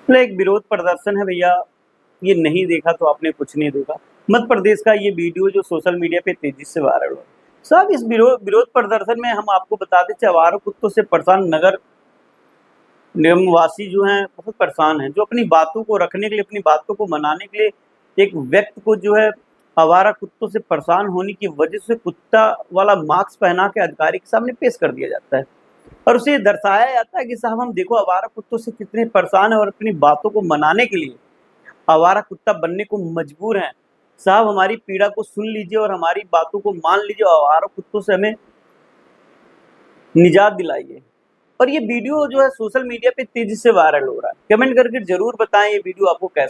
एक विरोध प्रदर्शन है भैया, ये नहीं देखा तो आपने कुछ नहीं देखा। मध्य प्रदेश का ये वीडियो जो सोशल मीडिया पे तेजी से वायरल हो साहब, इस विरोध प्रदर्शन में हम आपको बता दें, आवारा कुत्तों से परेशान नगर निगम वासी जो हैं बहुत परेशान हैं, जो अपनी बातों को रखने के लिए, अपनी बातों को मनाने के लिए एक व्यक्ति को जो है आवारा कुत्तों से परेशान होने की वजह से कुत्ता वाला मास्क पहना के अधिकारी के सामने पेश कर दिया जाता है और उसे दर्शाया जाता है कि साहब हम देखो आवारा कुत्तों से कितने परेशान है और अपनी बातों को मनाने के लिए आवारा कुत्ता बनने को मजबूर हैं। साहब हमारी पीड़ा को सुन लीजिए और हमारी बातों को मान लीजिए, आवारा कुत्तों से हमें निजात दिलाइए। और ये वीडियो जो है सोशल मीडिया पे तेजी से वायरल हो रहा है। कमेंट करके जरूर बताएं ये वीडियो आपको कैसा